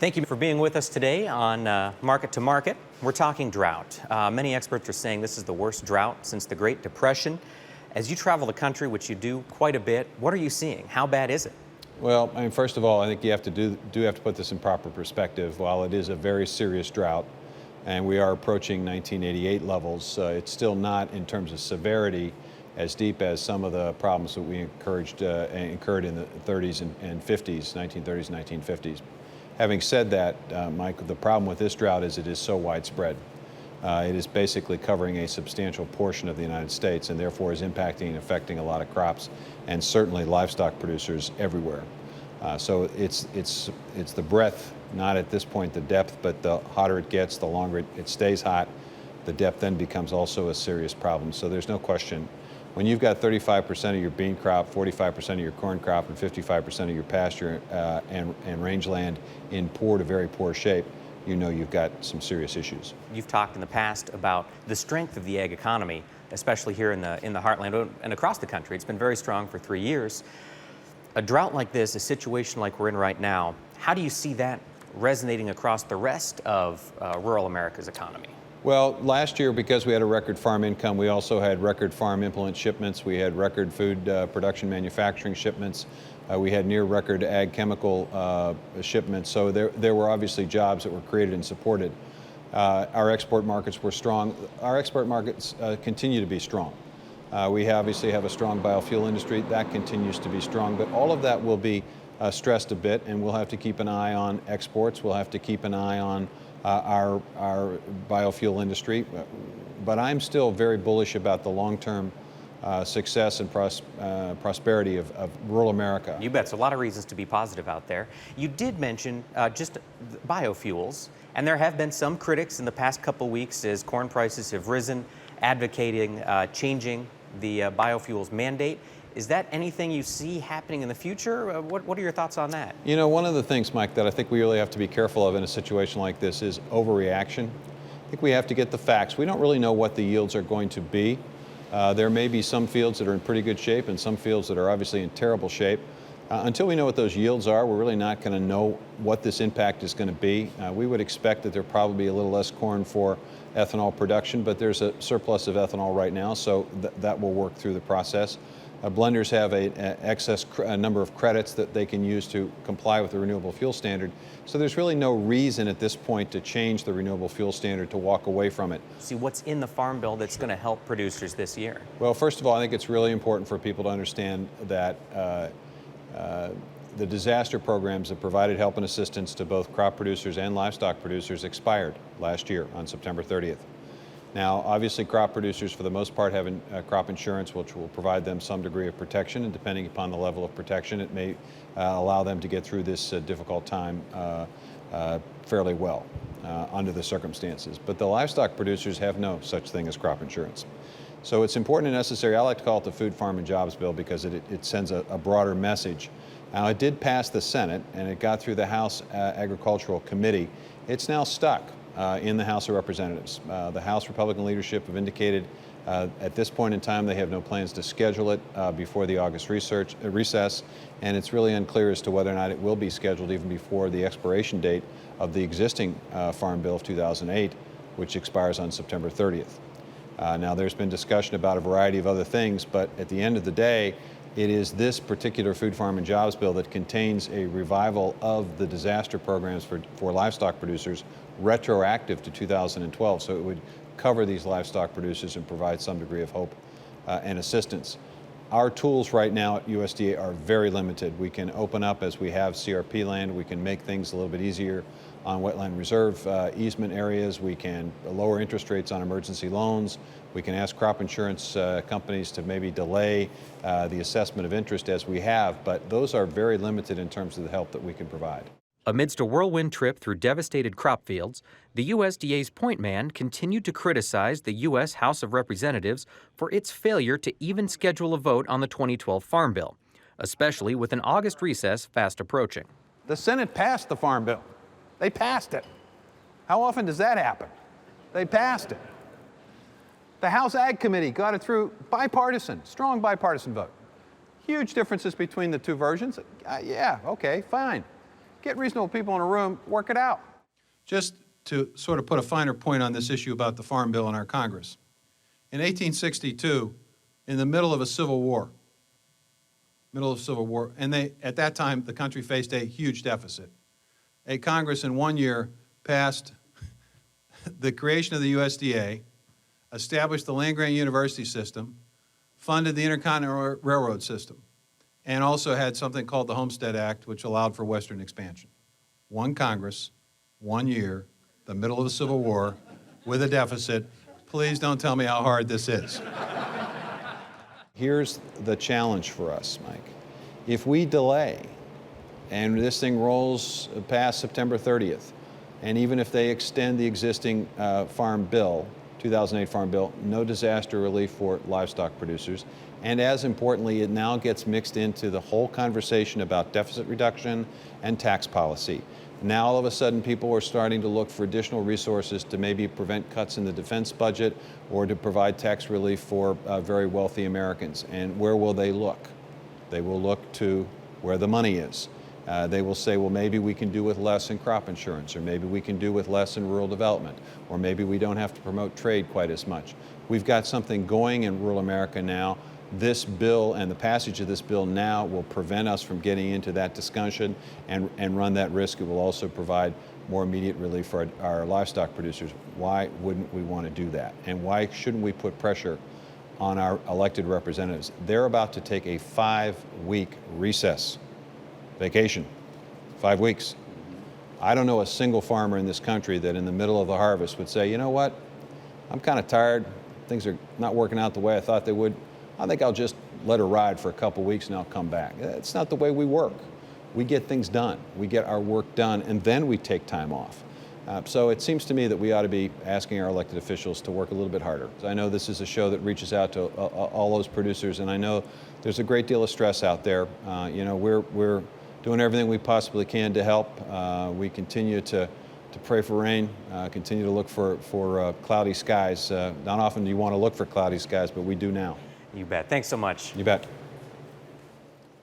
Thank you for being with us today on Market to Market. We're talking drought. Many experts are saying this is the worst drought since the Great Depression. As you travel the country, which you do quite a bit, what are you seeing? How bad is it? Well, first of all, I think you have to put this in proper perspective. While it is a very serious drought, and we are approaching 1988 levels, it's still not, in terms of severity, as deep as some of the problems that we incurred in the 30s and 50s, 1930s, 1950s. Having said that, Mike, the problem with this drought is it is so widespread. It is basically covering a substantial portion of the United States and therefore is impacting and affecting a lot of crops and certainly livestock producers everywhere. So it's the breadth, not at this point the depth, but the hotter it gets, the longer it stays hot, the depth then becomes also a serious problem. So there's no question. When you've got 35% of your bean crop, 45% of your corn crop, and 55% of your pasture and rangeland in poor to very poor shape, you know you've got some serious issues. You've talked in the past about the strength of the ag economy, especially here in the heartland and across the country. It's been very strong for 3 years. A drought like this, a situation like we're in right now, how do you see that resonating across the rest of rural America's economy? Well, last year, because we had a record farm income, we also had record farm implement shipments. We had record food production manufacturing shipments. We had near record ag chemical shipments. So there were obviously jobs that were created and supported. Our export markets were strong. Our export markets continue to be strong. We obviously have a strong biofuel industry. That continues to be strong. But all of that will be stressed a bit, and we'll have to keep an eye on exports. We'll have to keep an eye on our biofuel industry, but I'm still very bullish about the long-term success and prosperity of rural America. You bet. So a lot of reasons to be positive out there. You did mention just biofuels, and there have been some critics in the past couple weeks as corn prices have risen, advocating changing the biofuels mandate. Is that anything you see happening in the future? What are your thoughts on that? You know, one of the things, Mike, that I think we really have to be careful of in a situation like this is overreaction. I think we have to get the facts. We don't really know what the yields are going to be. There may be some fields that are in pretty good shape and some fields that are obviously in terrible shape. Until we know what those yields are, we're really not going to know what this impact is going to be. We would expect that there'll probably be a little less corn for ethanol production, but there's a surplus of ethanol right now, so that will work through the process. Blenders have an excess number of credits that they can use to comply with the renewable fuel standard. So there's really no reason at this point to change the renewable fuel standard, to walk away from it. See what's in the Farm Bill that's going to help producers this year. Well, first of all, I think it's really important for people to understand that the disaster programs that provided help and assistance to both crop producers and livestock producers expired last year on September 30th. Now, obviously, crop producers, for the most part, have crop insurance, which will provide them some degree of protection, and depending upon the level of protection, it may allow them to get through this difficult time fairly well under the circumstances. But the livestock producers have no such thing as crop insurance. So it's important and necessary. I like to call it the Food, Farm, and Jobs Bill because it sends a broader message. Now, it did pass the Senate, and it got through the House Agricultural Committee. It's now stuck in the House of Representatives. The House Republican leadership have indicated at this point in time they have no plans to schedule it before the August recess, and it's really unclear as to whether or not it will be scheduled even before the expiration date of the existing Farm Bill of 2008, which expires on September 30th. Now, there's been discussion about a variety of other things, but at the end of the day, it is this particular Food, Farm, and Jobs Bill that contains a revival of the disaster programs for livestock producers retroactive to 2012. So it would cover these livestock producers and provide some degree of hope and assistance. Our tools right now at USDA are very limited. We can open up, as we have CRP land, we can make things a little bit easier on wetland reserve easement areas. We can lower interest rates on emergency loans. We can ask crop insurance companies to maybe delay the assessment of interest as we have, but those are very limited in terms of the help that we can provide. Amidst a whirlwind trip through devastated crop fields, the USDA's point man continued to criticize the U.S. House of Representatives for its failure to even schedule a vote on the 2012 Farm Bill, especially with an August recess fast approaching. The Senate passed the Farm Bill. They passed it. How often does that happen? They passed it. The House Ag Committee got it through bipartisan, strong bipartisan vote. Huge differences between the two versions. Yeah, okay, fine. Get reasonable people in a room, work it out. Just to sort of put a finer point on this issue about the Farm Bill in our Congress. In 1862, in the middle of a civil war, and at that time, the country faced a huge deficit. A Congress in 1 year passed the creation of the USDA, established the land-grant university system, funded the Intercontinental Railroad system, and also had something called the Homestead Act, which allowed for Western expansion. One Congress, 1 year, the middle of the Civil War, with a deficit. Please don't tell me how hard this is. Here's the challenge for us, Mike. If we delay and this thing rolls past September 30th, and even if they extend the existing Farm Bill, 2008 Farm Bill, no disaster relief for livestock producers. And as importantly, it now gets mixed into the whole conversation about deficit reduction and tax policy. Now all of a sudden people are starting to look for additional resources to maybe prevent cuts in the defense budget or to provide tax relief for very wealthy Americans. And where will they look? They will look to where the money is. They will say, well, maybe we can do with less in crop insurance, or maybe we can do with less in rural development, or maybe we don't have to promote trade quite as much. We've got something going in rural America now. This bill and the passage of this bill now will prevent us from getting into that discussion and run that risk. It will also provide more immediate relief for our livestock producers. Why wouldn't we want to do that? And why shouldn't we put pressure on our elected representatives? They're about to take a 5-week recess, vacation, 5 weeks. I don't know a single farmer in this country that in the middle of the harvest would say, you know what, I'm kind of tired, things are not working out the way I thought they would. I think I'll just let her ride for a couple weeks and I'll come back. It's not the way we work. We get things done. We get our work done, and then we take time off. So it seems to me that we ought to be asking our elected officials to work a little bit harder. I know this is a show that reaches out to all those producers, and I know there's a great deal of stress out there. You know, we're doing everything we possibly can to help. We continue to pray for rain, continue to look for cloudy skies. Not often do you want to look for cloudy skies, but we do now. You bet. Thanks so much. You bet.